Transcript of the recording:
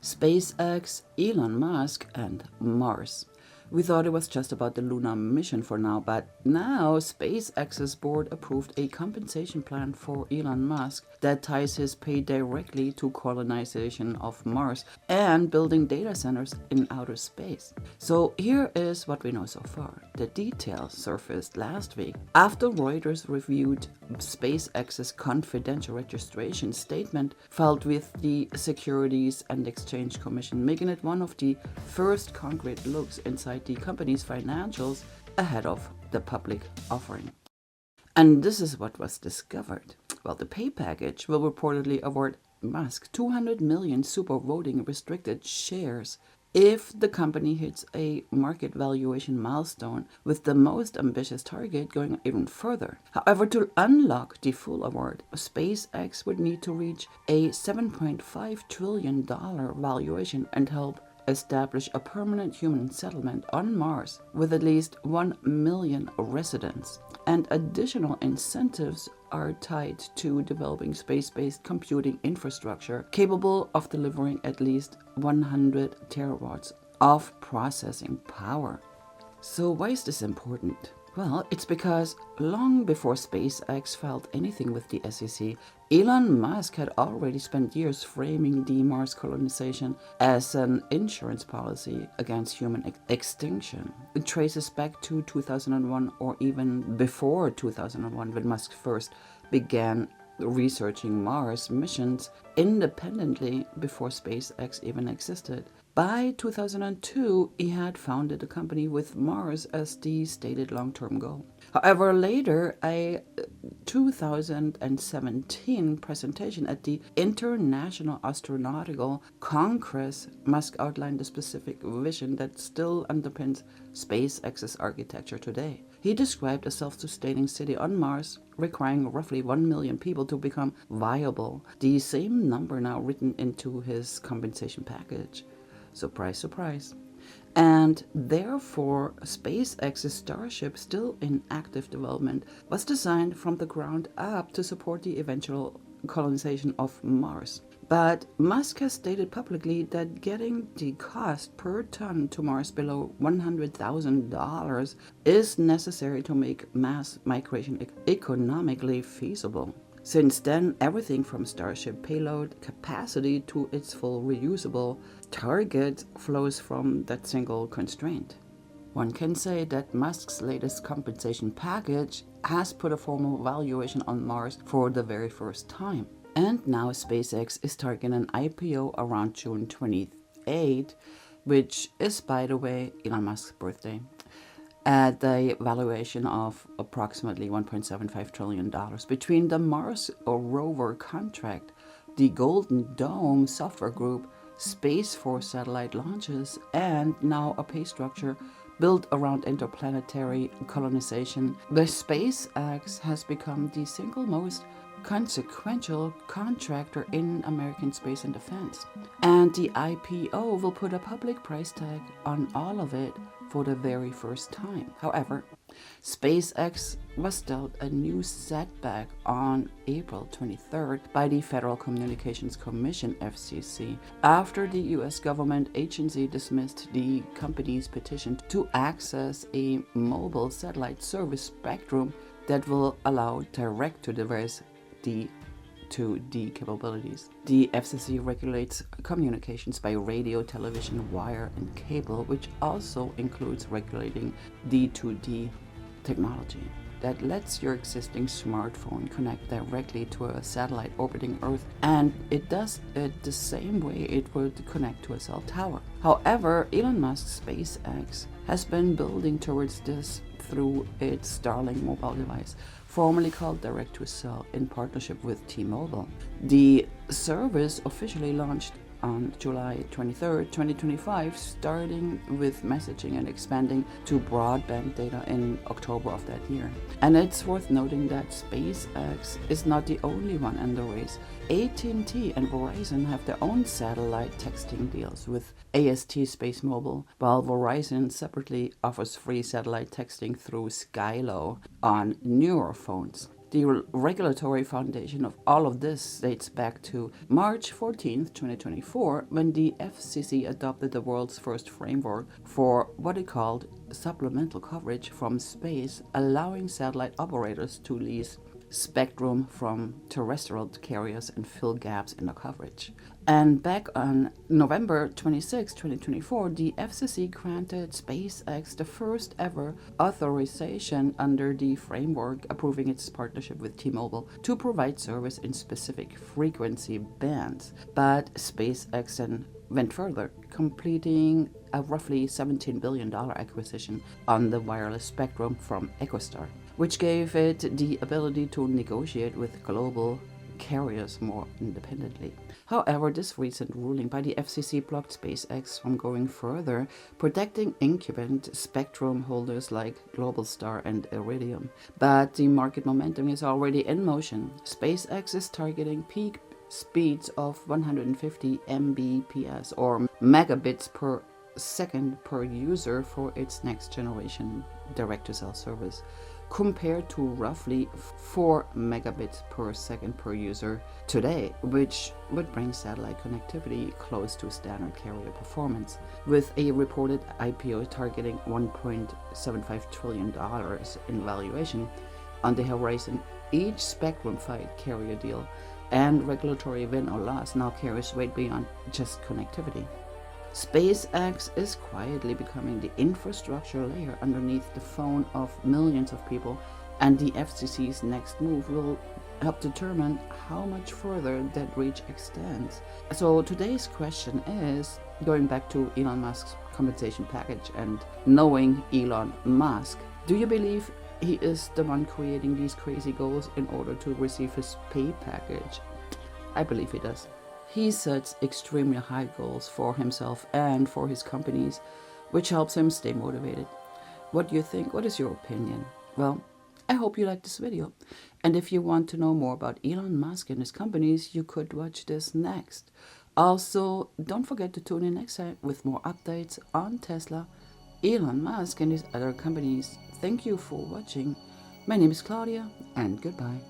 SpaceX, Elon Musk, and Mars. We thought it was just about the Lunar Mission for now, but now SpaceX's board approved a compensation plan for Elon Musk that ties his pay directly to colonization of Mars and building data centers in outer space. So here is what we know so far. The details surfaced last week after Reuters reviewed SpaceX's confidential registration statement filed with the Securities and Exchange Commission, making it one of the first concrete looks inside the company's financials ahead of the public offering. And this is what was discovered. Well, the pay package will reportedly award Musk 200 million super voting restricted shares if the company hits a market valuation milestone, with the most ambitious target going even further. However, to unlock the full award, SpaceX would need to reach a $7.5 trillion valuation and help establish a permanent human settlement on Mars with at least 1 million residents. And additional incentives are tied to developing space-based computing infrastructure capable of delivering at least 100 terawatts of processing power. So why is this important? Well, it's because long before SpaceX filed anything with the SEC, Elon Musk had already spent years framing the Mars colonization as an insurance policy against human extinction. It traces back to 2001 or even before 2001 when Musk first began researching Mars missions independently before SpaceX even existed. By 2002, he had founded a company with Mars as the stated long-term goal. However, later, a 2017 presentation at the International Astronautical Congress, Musk outlined the specific vision that still underpins SpaceX's architecture today. He described a self-sustaining city on Mars, requiring roughly 1 million people to become viable, the same number now written into his compensation package. Surprise, surprise. And therefore, SpaceX's Starship, still in active development, was designed from the ground up to support the eventual colonization of Mars. But Musk has stated publicly that getting the cost per ton to Mars below $100,000 is necessary to make mass migration economically feasible. Since then, everything from Starship payload capacity to its full reusable target flows from that single constraint. One can say that Musk's latest compensation package has put a formal valuation on Mars for the very first time. And now SpaceX is targeting an IPO around June 28, which is, by the way, Elon Musk's birthday, at the valuation of approximately $1.75 trillion. Between the Mars rover contract, the Golden Dome software group, Space Force satellite launches, and now a pay structure built around interplanetary colonization, the SpaceX has become the single most consequential contractor in American space and defense. And the IPO will put a public price tag on all of it for the very first time. However, SpaceX was dealt a new setback on April 23rd by the Federal Communications Commission, FCC, after the US government agency dismissed the company's petition to access a mobile satellite service spectrum that will allow direct-to-device D2D capabilities. The FCC regulates communications by radio, television, wire, and cable, which also includes regulating D2D technology that lets your existing smartphone connect directly to a satellite orbiting Earth, and it does it the same way it would connect to a cell tower. However, Elon Musk's SpaceX has been building towards this through its Starlink mobile device, formerly called Direct-to-Cell, in partnership with T-Mobile. The service officially launched on July 23, 2025, starting with messaging and expanding to broadband data in October of that year. And it's worth noting that SpaceX is not the only one in the race. AT&T and Verizon have their own satellite texting deals with AST Space Mobile, while Verizon separately offers free satellite texting through Skylo on newer phones. The regulatory foundation of all of this dates back to March 14th, 2024, when the FCC adopted the world's first framework for what it called supplemental coverage from space, allowing satellite operators to lease spectrum from terrestrial carriers and fill gaps in the coverage. And back on November 26, 2024, the FCC granted SpaceX the first ever authorization under the framework, approving its partnership with T-Mobile to provide service in specific frequency bands. But SpaceX then went further, completing a roughly $17 billion acquisition on the wireless spectrum from EchoStar, which gave it the ability to negotiate with global carriers more independently. However, this recent ruling by the FCC blocked SpaceX from going further, protecting incumbent spectrum holders like Globalstar and Iridium. But the market momentum is already in motion. SpaceX is targeting peak speeds of 150 Mbps or megabits per second per user for its next generation direct-to-cell service, compared to roughly 4 megabits per second per user today, which would bring satellite connectivity close to standard carrier performance. With a reported IPO targeting $1.75 trillion in valuation on the horizon, each spectrum-fied carrier deal and regulatory win or loss now carries weight beyond just connectivity. SpaceX is quietly becoming the infrastructure layer underneath the phone of millions of people, and the FCC's next move will help determine how much further that reach extends. So today's question is, going back to Elon Musk's compensation package and knowing Elon Musk, do you believe he is the one creating these crazy goals in order to receive his pay package? I believe he does. He sets extremely high goals for himself and for his companies, which helps him stay motivated. What do you think? What is your opinion? Well, I hope you liked this video. And if you want to know more about Elon Musk and his companies, you could watch this next. Also, don't forget to tune in next time with more updates on Tesla, Elon Musk and his other companies. Thank you for watching. My name is Claudia, and goodbye.